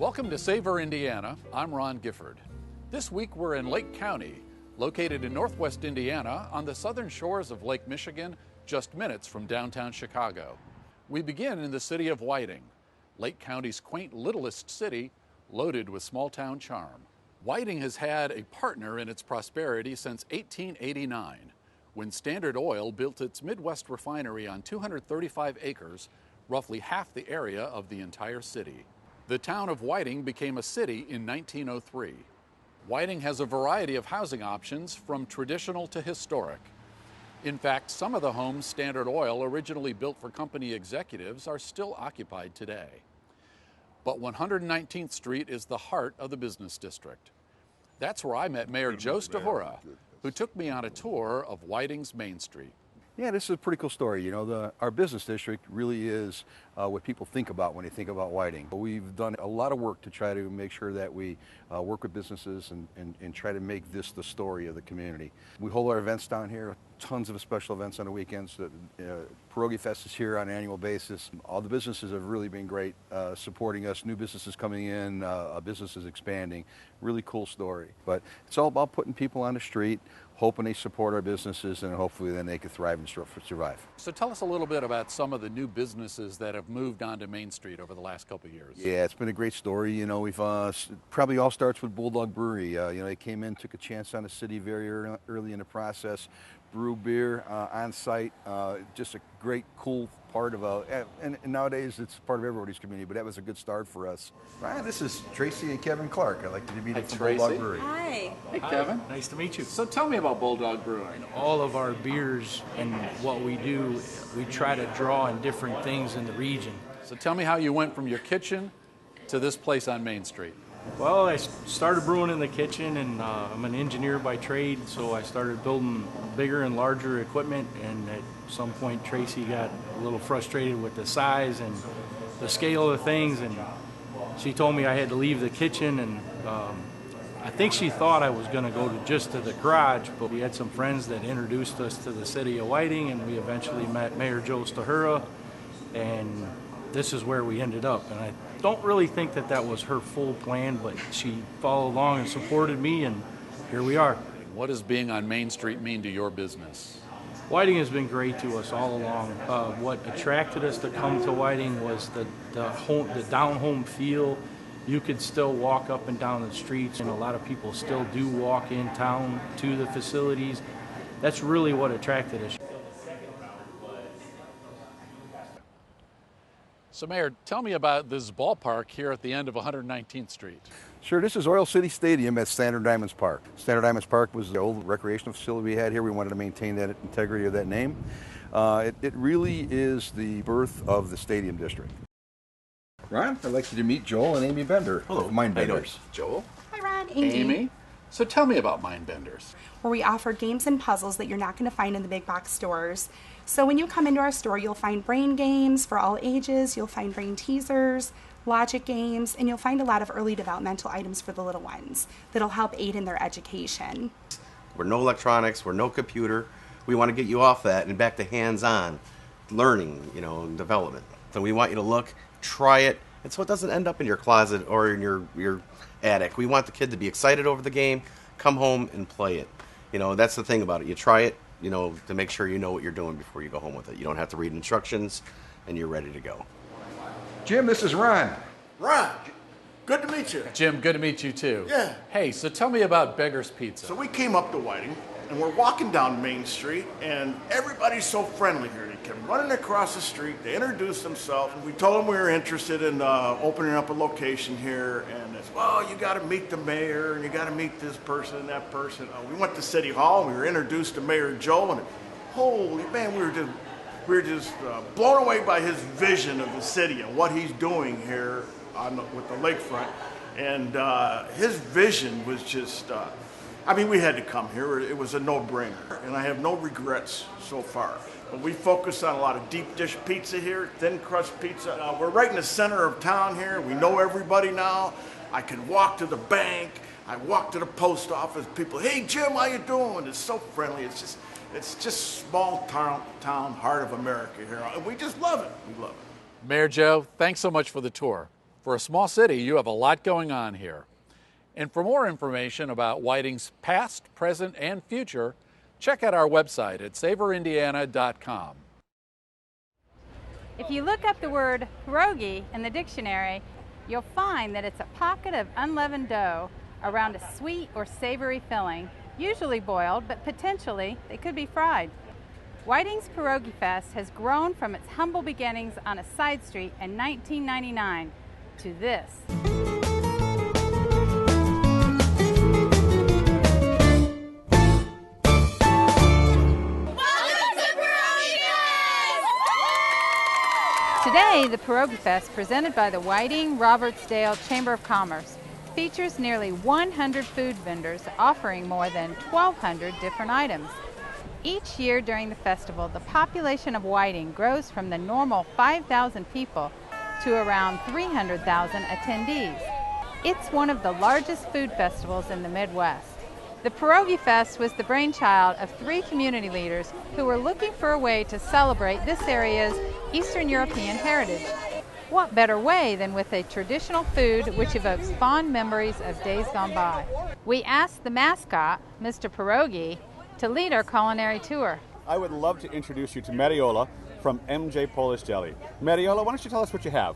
Welcome to SAVOR, Indiana. I'm Ron Gifford. This week we're in Lake County, located in northwest Indiana on the southern shores of Lake Michigan, just minutes from downtown Chicago. We begin in the city of Whiting, Lake County's quaint littlest city, loaded with small-town charm. Whiting has had a partner in its prosperity since 1889, when Standard Oil built its Midwest refinery on 235 acres, roughly half the area of the entire city. The town of Whiting became a city in 1903. Whiting has a variety of housing options, from traditional to historic. In fact, some of the homes Standard Oil originally built for company executives are still occupied today. But 119th Street is the heart of the business district. That's where I met Mayor Joe Stahura, who took me on a tour of Whiting's Main Street. Yeah, this is a pretty cool story. You know, our business district really is what people think about when they think about Whiting. We've done a lot of work to try to make sure that we work with businesses and try to make this the story of the community. We hold our events down here, tons of special events on the weekends. Pierogi Fest is here on an annual basis. All the businesses have really been great supporting us. New businesses coming in, businesses expanding. Really cool story. But it's all about putting people on the street, hoping they support our businesses, and hopefully then they can thrive and survive. So tell us a little bit about some of the new businesses that have moved onto Main Street over the last couple of years. Yeah, it's been a great story. You know, we've probably all starts with Bulldog Brewery. You know, they came in, took a chance on the city very early in the process, brew beer on site. Just a great, cool part of and nowadays it's part of everybody's community, but that was a good start for us. Ryan, this is Tracy and Kevin Clark. I'd like to meet you from Bulldog Brewery. Hi. Hey, Kevin. Nice to meet you. So tell me about Bulldog Brewing. All of our beers and what we do, we try to draw on different things in the region. So tell me how you went from your kitchen to this place on Main Street. Well, I started brewing in the kitchen, and I'm an engineer by trade, so I started building bigger and larger equipment, and at some point Tracy got a little frustrated with the size and the scale of things, and she told me I had to leave the kitchen, and I think she thought I was going to go just to the garage, but we had some friends that introduced us to the city of Whiting, and we eventually met Mayor Joe Stahura, and this is where we ended up. And I don't really think that was her full plan, but she followed along and supported me, and here we are. What does being on Main Street mean to your business? Whiting has been great to us all along. What attracted us to come to Whiting was the down-home feel. You could still walk up and down the streets, and a lot of people still do walk in town to the facilities. That's really what attracted us. So Mayor, tell me about this ballpark here at the end of 119th Street. Sure, this is Oil City Stadium at Standard Diamonds Park. Standard Diamonds Park was the old recreational facility we had here. We wanted to maintain that integrity of that name. It really is the birth of the stadium district. Ron, I'd like you to meet Joel and Amy Bender. Hello. Mind Benders. Joel. Hi, Ron. Amy. So tell me about Mind Benders. Where we offer games and puzzles that you're not going to find in the big box stores. So when you come into our store, you'll find brain games for all ages, you'll find brain teasers, logic games, and you'll find a lot of early developmental items for the little ones that'll help aid in their education. We're no electronics, we're no computer. We want to get you off that and back to hands-on learning, and development. So we want you to look, try it, and so it doesn't end up in your closet or in your attic. We want the kid to be excited over the game, come home and play it. That's the thing about it. You try it, to make sure you know what you're doing before you go home with it. You don't have to read instructions, and you're ready to go. Jim, this is Ron. Ron, good to meet you. Jim, good to meet you too. Yeah. Hey, so tell me about Beggar's Pizza. So we came up to Whiting, and we're walking down Main Street, and everybody's so friendly here. They come running across the street, they introduce themselves, and we told them we were interested in opening up a location here, and it's, well, you got to meet the mayor, and you got to meet this person and that person. We went to City Hall, and we were introduced to Mayor Joe, and holy man, we were just blown away by his vision of the city and what he's doing here with the Lakefront, and his vision was just, we had to come here. It was a no-brainer, and I have no regrets so far. But we focus on a lot of deep dish pizza here, thin crust pizza. We're right in the center of town here. We know everybody now. I can walk to the bank. I walk to the post office. People, hey Jim, how you doing? It's so friendly. It's just small town heart of America here, and we just love it. We love it. Mayor Joe, thanks so much for the tour. For a small city, you have a lot going on here. And for more information about Whiting's past, present, and future, check out our website at savorindiana.com. If you look up the word pierogi in the dictionary, you'll find that it's a pocket of unleavened dough around a sweet or savory filling, usually boiled, but potentially they could be fried. Whiting's Pierogi Fest has grown from its humble beginnings on a side street in 1999 to this. Today, the Pierogi Fest, presented by the Whiting-Robertsdale Chamber of Commerce, features nearly 100 food vendors offering more than 1,200 different items. Each year during the festival, the population of Whiting grows from the normal 5,000 people to around 300,000 attendees. It's one of the largest food festivals in the Midwest. The Pierogi Fest was the brainchild of 3 community leaders who were looking for a way to celebrate this area's Eastern European heritage. What better way than with a traditional food which evokes fond memories of days gone by? We asked the mascot, Mr. Pierogi, to lead our culinary tour. I would love to introduce you to Mariola from MJ Polish Deli. Mariola, why don't you tell us what you have?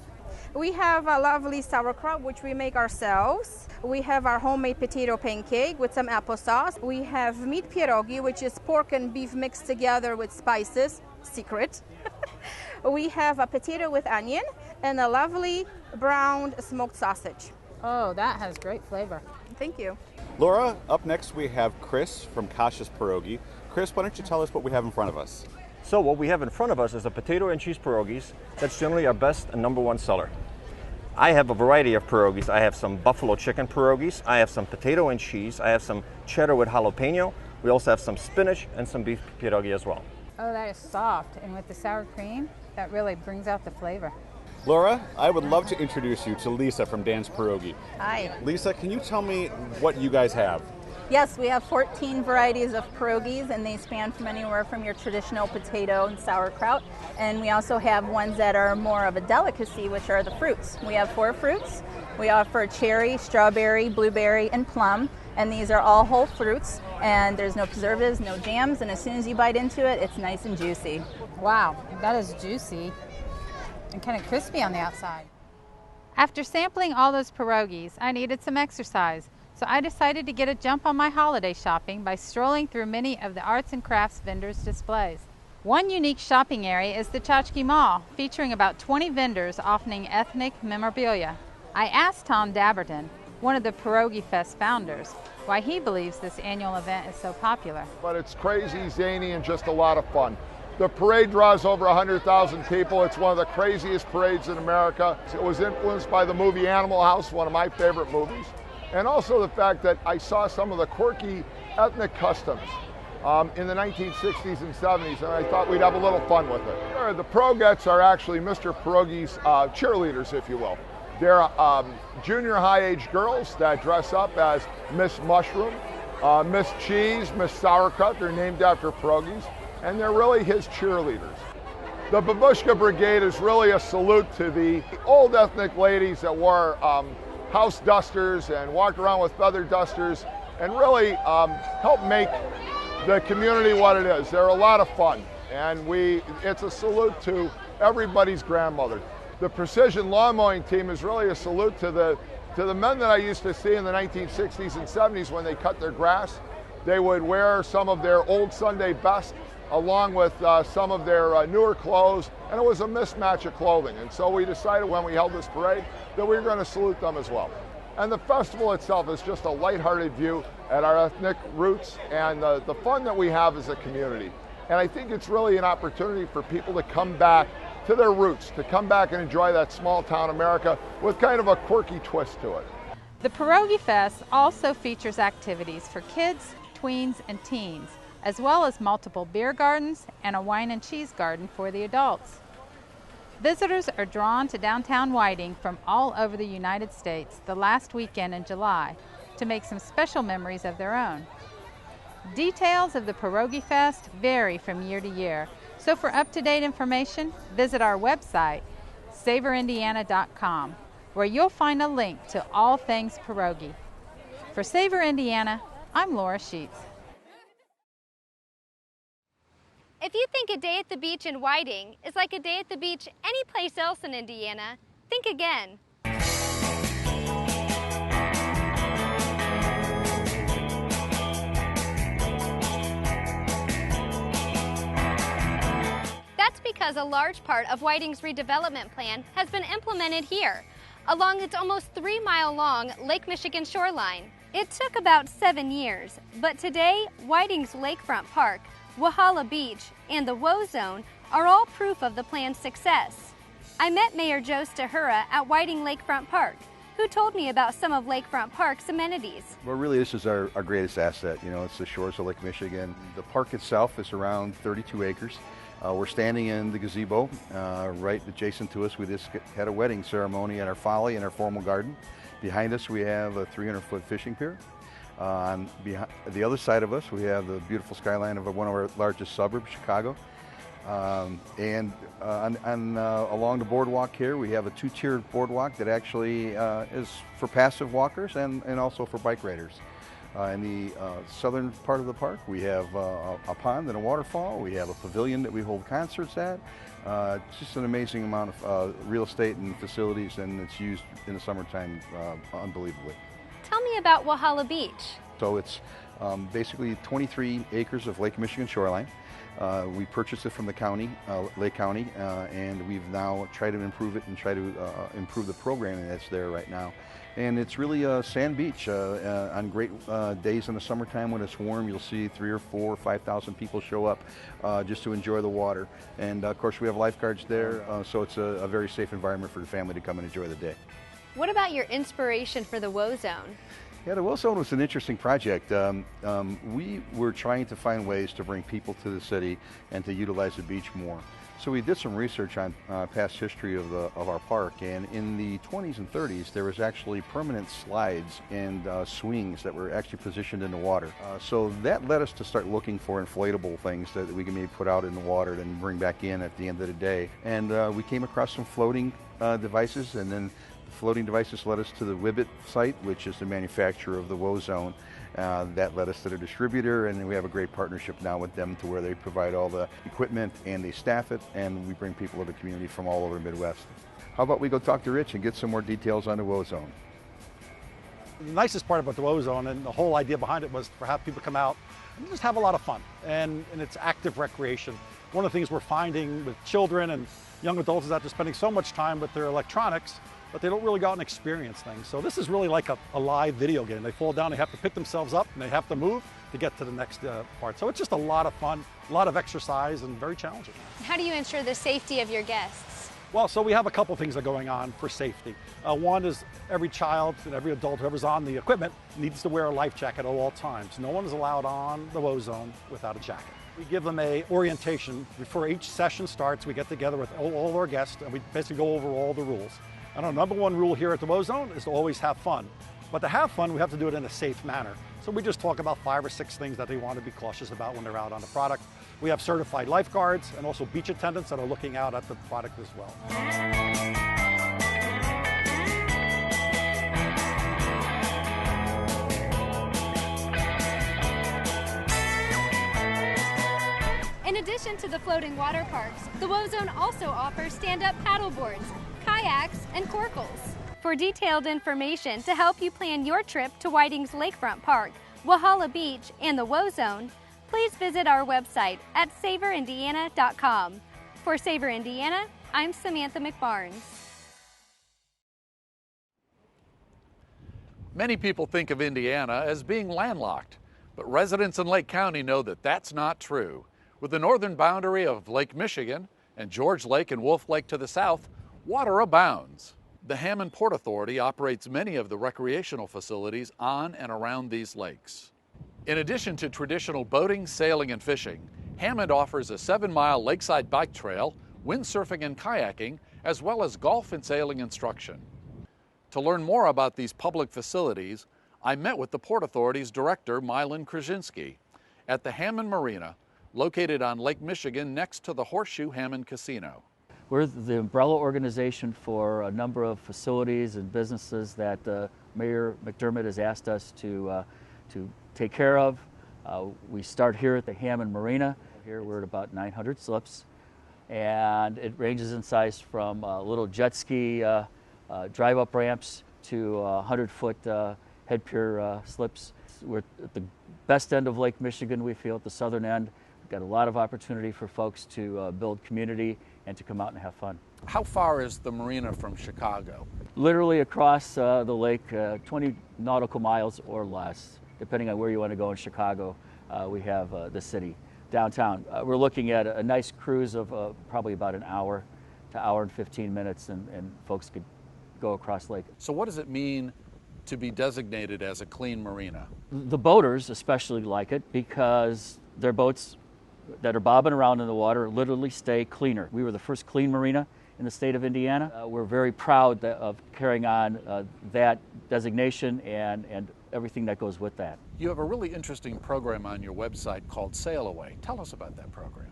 We have a lovely sauerkraut, which we make ourselves. We have our homemade potato pancake with some applesauce. We have meat pierogi, which is pork and beef mixed together with spices, secret. We have a potato with onion and a lovely browned smoked sausage. Oh, that has great flavor. Thank you. Laura, up next we have Chris from Kasha's Pierogi. Chris, why don't you tell us what we have in front of us? So what we have in front of us is a potato and cheese pierogies. That's generally our best and #1 seller. I have a variety of pierogies. I have some buffalo chicken pierogies. I have some potato and cheese. I have some cheddar with jalapeno. We also have some spinach and some beef pierogi as well. Oh, that is soft, and with the sour cream, that really brings out the flavor. Laura, I would love to introduce you to Lisa from Dan's Pierogi. Hi. Lisa, can you tell me what you guys have? Yes, we have 14 varieties of pierogies, and they span from anywhere from your traditional potato and sauerkraut. And we also have ones that are more of a delicacy, which are the fruits. We have 4 fruits. We offer cherry, strawberry, blueberry, and plum. And these are all whole fruits, and there's no preservatives, no jams, and as soon as you bite into it, it's nice and juicy. Wow, that is juicy and kind of crispy on the outside. After sampling all those pierogies, I needed some exercise. So I decided to get a jump on my holiday shopping by strolling through many of the arts and crafts vendors' displays. One unique shopping area is the Tchotchke Mall, featuring about 20 vendors offering ethnic memorabilia. I asked Tom Dabberton, one of the Pierogi Fest founders, why he believes this annual event is so popular. But it's crazy, zany, and just a lot of fun. The parade draws over 100,000 people. It's one of the craziest parades in America. It was influenced by the movie Animal House, one of my favorite movies. And also the fact that I saw some of the quirky ethnic customs in the 1960s and 70s, and I thought we'd have a little fun with it. The Pierogettes are actually Mr. Pierogi's cheerleaders, if you will. They're junior high age girls that dress up as Miss Mushroom, Miss Cheese, Miss Sauerkraut. They're named after pierogies, and they're really his cheerleaders. The Babushka Brigade is really a salute to the old ethnic ladies that wore house dusters and walked around with feather dusters and really helped make the community what it is. They're a lot of fun, and it's a salute to everybody's grandmother. The Precision Lawn Mowing team is really a salute to the men that I used to see in the 1960s and 70s when they cut their grass. They would wear some of their old Sunday best along with some of their newer clothes, and it was a mismatch of clothing. And so we decided when we held this parade that we were going to salute them as well. And the festival itself is just a lighthearted view at our ethnic roots and the fun that we have as a community. And I think it's really an opportunity for people to come back to their roots, to come back and enjoy that small town America with kind of a quirky twist to it. The Pierogi Fest also features activities for kids, tweens, and teens, as well as multiple beer gardens and a wine and cheese garden for the adults. Visitors are drawn to downtown Whiting from all over the United States the last weekend in July to make some special memories of their own. Details of the Pierogi Fest vary from year to year, so for up-to-date information, visit our website, savorindiana.com, where you'll find a link to all things pierogi. For SAVOR Indiana, I'm Laura Sheets. If you think a day at the beach in Whiting is like a day at the beach anyplace else in Indiana, think again. That's because a large part of Whiting's redevelopment plan has been implemented here, along its almost 3-mile-long Lake Michigan shoreline. It took about 7 years, but today, Whiting's Lakefront Park, Walhalla Beach, and the Woe Zone are all proof of the plan's success. I met Mayor Joe Stahura at Whiting Lakefront Park, who told me about some of Lakefront Park's amenities. Well, really, this is our greatest asset. You know, it's the shores of Lake Michigan. The park itself is around 32 acres. We're standing in the gazebo. Right adjacent to us, we just had a wedding ceremony at our folly in our formal garden. Behind us, we have a 300-foot fishing pier. On the other side of us, we have the beautiful skyline of one of our largest suburbs, Chicago. Along the boardwalk here, we have a 2-tiered boardwalk that actually is for passive walkers and also for bike riders. In the southern part of the park, we have a pond and a waterfall. We have a pavilion that we hold concerts at. It's just an amazing amount of real estate and facilities, and it's used in the summertime unbelievably. Tell me about Walhalla Beach. So it's basically 23 acres of Lake Michigan shoreline. We purchased it from the county, Lake County, and we've now tried to improve it and try to improve the programming that's there right now. And it's really a sand beach. On great days in the summertime when it's warm, you'll see 3,000 or 4,000 or 5,000 people show up just to enjoy the water. And of course we have lifeguards there, so it's a very safe environment for the family to come and enjoy the day. What about your inspiration for the Woe Zone? Yeah, the Woe Zone was an interesting project. We were trying to find ways to bring people to the city and to utilize the beach more. So we did some research on past history of our park, and in the 20s and 30s there was actually permanent slides and swings that were actually positioned in the water. So that led us to start looking for inflatable things that we can maybe put out in the water and bring back in at the end of the day. And we came across some floating devices, and then the floating devices led us to the Wibbit site, which is the manufacturer of the Woe Zone. That led us to the distributor, and we have a great partnership now with them to where they provide all the equipment and they staff it, and we bring people to the community from all over the Midwest. How about we go talk to Rich and get some more details on the Woe Zone? The nicest part about the Woe Zone and the whole idea behind it was to have people come out and just have a lot of fun, and it's active recreation. One of the things we're finding with children and young adults is that they're spending so much time with their electronics, but they don't really go out and experience things. So this is really like a live video game. They fall down, they have to pick themselves up, and they have to move to get to the next part. So it's just a lot of fun, a lot of exercise, and very challenging. How do you ensure the safety of your guests? Well, so we have a couple things that are going on for safety. One is every child and every adult, whoever's on the equipment, needs to wear a life jacket at all times. No one is allowed on the Woe Zone without a jacket. We give them a orientation. Before each session starts, we get together with all our guests, and we basically go over all the rules. And our number one rule here at the Woe Zone is to always have fun. But to have fun, we have to do it in a safe manner. So we just talk about 5 or 6 things that they want to be cautious about when they're out on the product. We have certified lifeguards and also beach attendants that are looking out at the product as well. In addition to the floating water parks, the Woe Zone also offers stand-up paddle boards, kayaks, and corkles. For detailed information to help you plan your trip to Whiting's Lakefront Park, Walhalla Beach, and the Woe Zone, please visit our website at savorindiana.com. For SAVOR Indiana, I'm Samantha McBarnes. Many people think of Indiana as being landlocked, but residents in Lake County know that that's not true. With the northern boundary of Lake Michigan and George Lake and Wolf Lake to the south, water abounds. The Hammond Port Authority operates many of the recreational facilities on and around these lakes. In addition to traditional boating, sailing, and fishing, Hammond offers a 7-mile lakeside bike trail, windsurfing and kayaking, as well as golf and sailing instruction. To learn more about these public facilities, I met with the Port Authority's director, Mylan Krasinski, at the Hammond Marina, located on Lake Michigan next to the Horseshoe Hammond Casino. We're the umbrella organization for a number of facilities and businesses that Mayor McDermott has asked us to take care of. We start here at the Hammond Marina. Here we're at about 900 slips, and it ranges in size from little jet ski drive-up ramps to 100-foot head pier slips. We're at the best end of Lake Michigan, we feel, at the southern end. We've got a lot of opportunity for folks to build community and to come out and have fun. How far is the marina from Chicago? Literally across the lake, 20 nautical miles or less, depending on where you want to go in Chicago. We have the city, downtown. We're looking at a nice cruise of probably about an hour to hour and 15 minutes, and folks could go across lake. So what does it mean to be designated as a clean marina? The boaters especially like it because their boats that are bobbing around in the water literally stay cleaner. We were the first clean marina in the state of Indiana. We're very proud of carrying on that designation and everything that goes with that. You have a really interesting program on your website called Sail Away. Tell us about that program.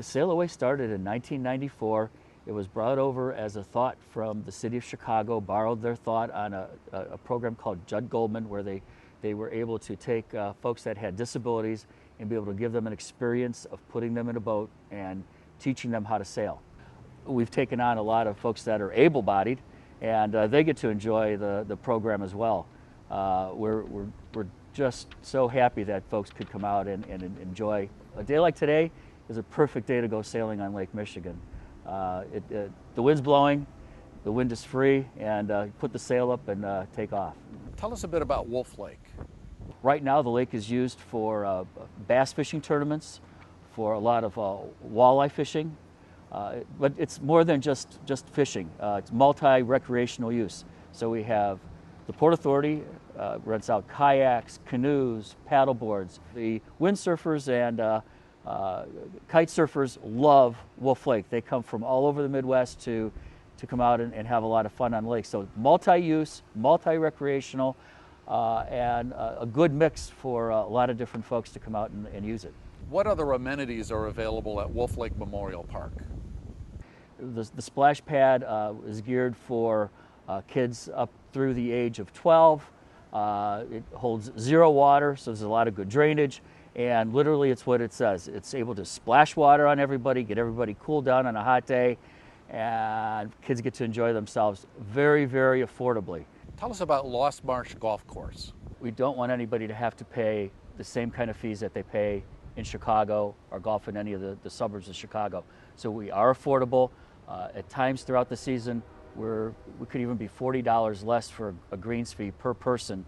Sail Away started in 1994. It was brought over as a thought from the city of Chicago, borrowed their thought on a program called Judd Goldman, where they were able to take folks that had disabilities and be able to give them an experience of putting them in a boat and teaching them how to sail. We've taken on a lot of folks that are able-bodied, and they get to enjoy the program as well. We're just so happy that folks could come out and enjoy. A day like today is a perfect day to go sailing on Lake Michigan. The wind's blowing, the wind is free, and put the sail up and take off. Tell us a bit about Wolf Lake. Right now the lake is used for bass fishing tournaments, for a lot of walleye fishing, but it's more than just fishing. It's multi-recreational use. So we have the Port Authority rents out kayaks, canoes, paddle boards. The windsurfers and kite surfers love Wolf Lake. They come from all over the Midwest to come out and have a lot of fun on the lake. So multi-use, multi-recreational, and a good mix for a lot of different folks to come out and use it. What other amenities are available at Wolf Lake Memorial Park? The splash pad is geared for kids up through the age of 12. It holds 0 water, so there's a lot of good drainage. And literally it's what it says. It's able to splash water on everybody, get everybody cooled down on a hot day, and kids get to enjoy themselves very, very affordably. Tell us about Lost Marsh Golf Course. We don't want anybody to have to pay the same kind of fees that they pay in Chicago or golf in any of the suburbs of Chicago. So we are affordable. At times throughout the season, we could even be $40 less for a greens fee per person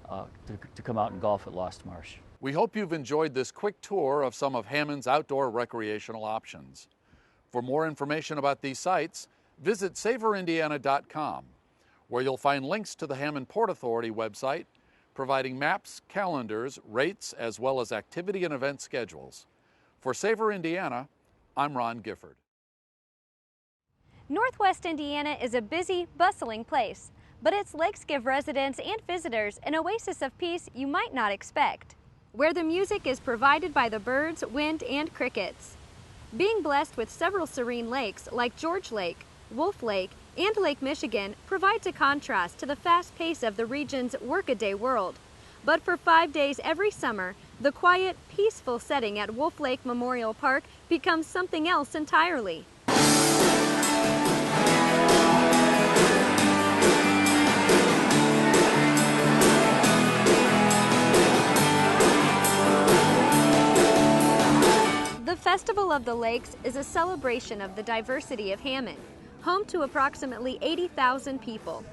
to come out and golf at Lost Marsh. We hope you've enjoyed this quick tour of some of Hammond's outdoor recreational options. For more information about these sites, visit SAVORIndiana.com, where you'll find links to the Hammond Port Authority website, providing maps, calendars, rates, as well as activity and event schedules. For SAVOR Indiana, I'm Ron Gifford. Northwest Indiana is a busy, bustling place, but its lakes give residents and visitors an oasis of peace you might not expect, where the music is provided by the birds, wind, and crickets. Being blessed with several serene lakes like George Lake, Wolf Lake, and Lake Michigan provides a contrast to the fast pace of the region's workaday world. But for 5 days every summer, the quiet, peaceful setting at Wolf Lake Memorial Park becomes something else entirely. The Festival of the Lakes is a celebration of the diversity of Hammond, home to approximately 80,000 people.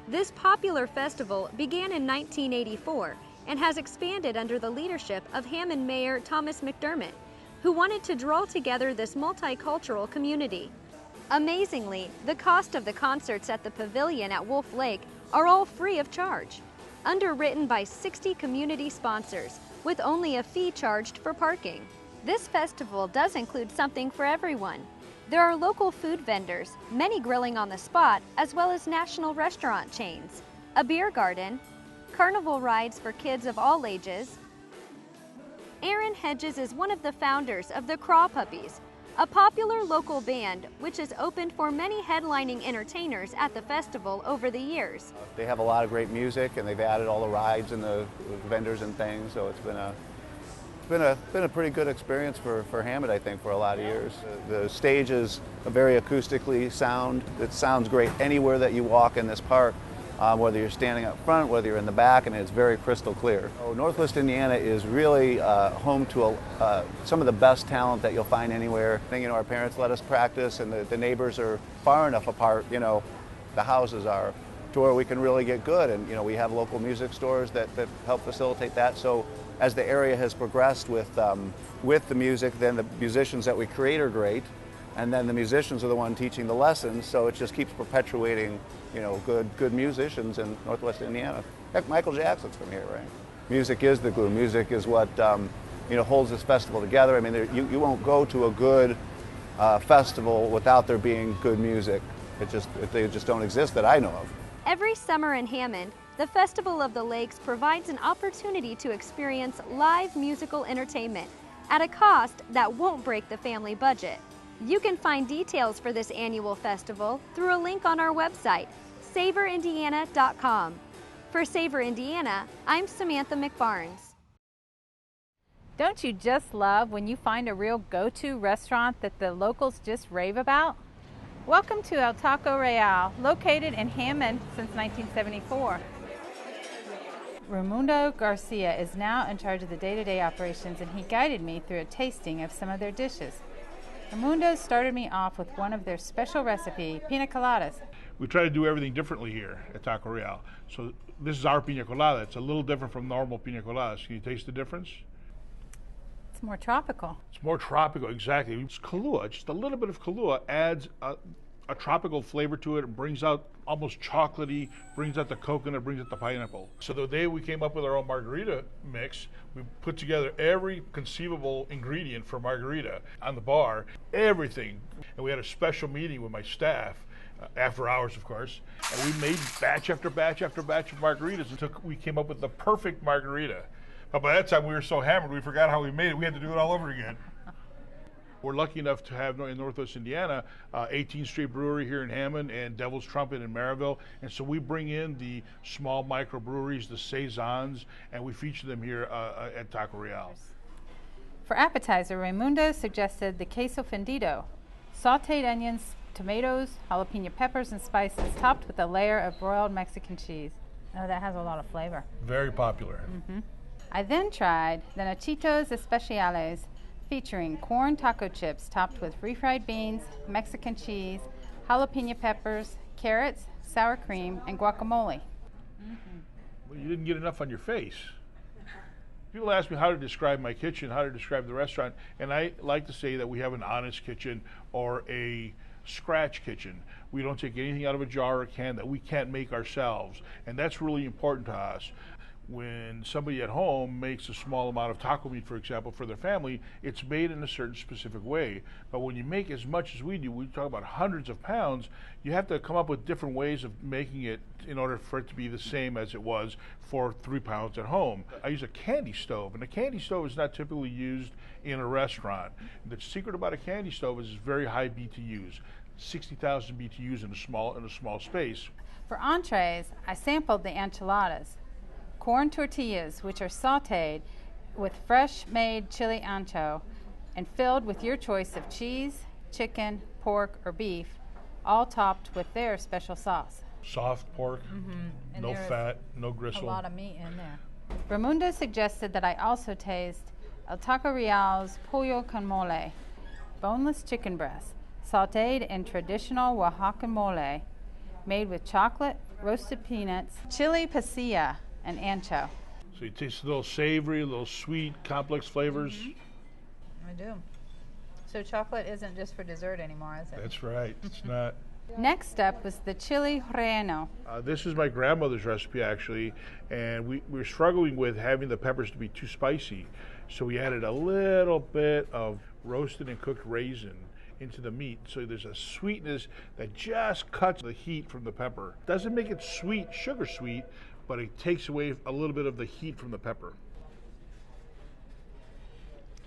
This popular festival began in 1984 and has expanded under the leadership of Hammond Mayor Thomas McDermott, who wanted to draw together this multicultural community. Amazingly, the cost of the concerts at the pavilion at Wolf Lake are all free of charge, underwritten by 60 community sponsors, with only a fee charged for parking. This festival does include something for everyone. There are local food vendors, many grilling on the spot, as well as national restaurant chains, a beer garden, carnival rides for kids of all ages. Aaron Hedges is one of the founders of the Craw Puppies, a popular local band which has opened for many headlining entertainers at the festival over the years. They have a lot of great music, and they've added all the rides and the vendors and things, so it's been a pretty good experience for Hammond, I think, for a lot of years. The stage is very acoustically sound. It sounds great anywhere that you walk in this park, whether you're standing up front, whether you're in the back, and it's very crystal clear. So Northwest Indiana is really home to some of the best talent that you'll find anywhere. I think, our parents let us practice, and the neighbors are far enough apart, the houses are, to where we can really get good. And we have local music stores that help facilitate that. So as the area has progressed with the music, then the musicians that we create are great, and then the musicians are the one teaching the lessons. So it just keeps perpetuating, good musicians in Northwest Indiana. Heck, Michael Jackson's from here, right? Music is the glue. Music is what holds this festival together. I mean, you won't go to a good festival without there being good music. They just don't exist that I know of. Every summer in Hammond, the Festival of the Lakes provides an opportunity to experience live musical entertainment at a cost that won't break the family budget. You can find details for this annual festival through a link on our website, savorindiana.com. For Savor Indiana, I'm Samantha McBarnes. Don't you just love when you find a real go-to restaurant that the locals just rave about? Welcome to El Taco Real, located in Hammond since 1974. Raimundo Garcia is now in charge of the day-to-day operations, and he guided me through a tasting of some of their dishes. Raimundo started me off with one of their special recipe, pina coladas. We try to do everything differently here at Taco Real. So this is our pina colada. It's a little different from normal pina coladas. Can you taste the difference? It's more tropical. It's more tropical, exactly. It's Kahlua. Just a little bit of Kahlua adds a tropical flavor to it. It brings out almost chocolatey, brings out the coconut, brings out the pineapple. So the day we came up with our own margarita mix, we put together every conceivable ingredient for margarita on the bar, everything. And we had a special meeting with my staff, after hours, of course, and we made batch after batch after batch of margaritas until we came up with the perfect margarita. But by that time, we were so hammered, we forgot how we made it. We had to do it all over again. We're lucky enough to have in Northwest Indiana, 18th Street Brewery here in Hammond and Devil's Trumpet in Maryville. And so we bring in the small microbreweries, the Saisons, and we feature them here at Taco Real. For appetizer, Raimundo suggested the queso fundido, sauteed onions, tomatoes, jalapeno peppers, and spices, topped with a layer of broiled Mexican cheese. Oh, that has a lot of flavor. Very popular. Mm-hmm. I then tried the Nachitos Especiales, featuring corn taco chips topped with refried beans, Mexican cheese, jalapeno peppers, carrots, sour cream, and guacamole. Mm-hmm. Well, you didn't get enough on your face. People ask me how to describe my kitchen, how to describe the restaurant, and I like to say that we have an honest kitchen or a scratch kitchen. We don't take anything out of a jar or can that we can't make ourselves, and that's really important to us. When somebody at home makes a small amount of taco meat, for example, for their family, it's made in a certain specific way. But when you make as much as we do, we talk about hundreds of pounds, you have to come up with different ways of making it in order for it to be the same as it was for 3 pounds at home. I use a candy stove, and a candy stove is not typically used in a restaurant. The secret about a candy stove is it's very high BTUs, 60,000 BTUs in a small space. For entrees, I sampled the enchiladas, corn tortillas, which are sauteed with fresh-made chili ancho and filled with your choice of cheese, chicken, pork, or beef, all topped with their special sauce. Soft pork, no fat, no gristle. A lot of meat in there. Raimundo suggested that I also taste El Taco Real's pollo con mole, boneless chicken breast, sauteed in traditional Oaxacan mole, made with chocolate, roasted peanuts, chili pasilla, and ancho. So you taste a little savory, a little sweet, complex flavors. I do. So chocolate isn't just for dessert anymore, is it? That's right. It's not. Next up was the chili relleno. This is my grandmother's recipe, actually, and we were struggling with having the peppers to be too spicy. So we added a little bit of roasted and cooked raisin into the meat. So there's a sweetness that just cuts the heat from the pepper. Doesn't make it sweet, sugar sweet, but it takes away a little bit of the heat from the pepper.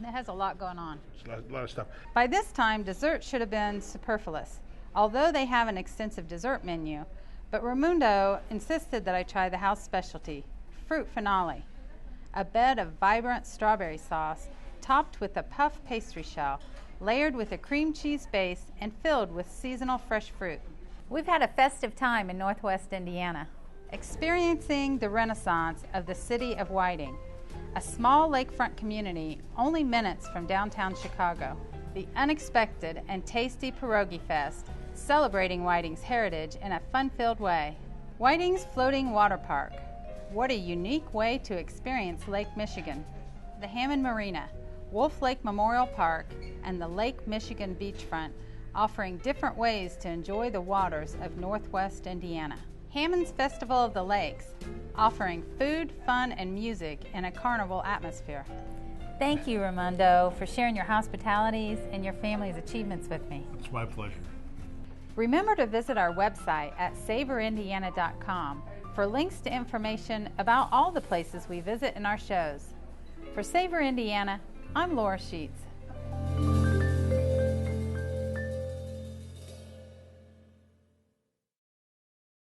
It has a lot going on. It's a lot of stuff. By this time, dessert should have been superfluous, although they have an extensive dessert menu. But Raimundo insisted that I try the house specialty, fruit finale, a bed of vibrant strawberry sauce topped with a puff pastry shell, layered with a cream cheese base and filled with seasonal fresh fruit. We've had a festive time in Northwest Indiana, experiencing the renaissance of the city of Whiting, a small lakefront community only minutes from downtown Chicago. The unexpected and tasty Pierogi Fest, celebrating Whiting's heritage in a fun-filled way. Whiting's Floating Water Park. What a unique way to experience Lake Michigan. The Hammond Marina, Wolf Lake Memorial Park, and the Lake Michigan beachfront, offering different ways to enjoy the waters of Northwest Indiana. Hammond's Festival of the Lakes, offering food, fun, and music in a carnival atmosphere. Thank you, Raimundo, for sharing your hospitalities and your family's achievements with me. It's my pleasure. Remember to visit our website at savorindiana.com for links to information about all the places we visit in our shows. For Savor Indiana, I'm Laura Sheets.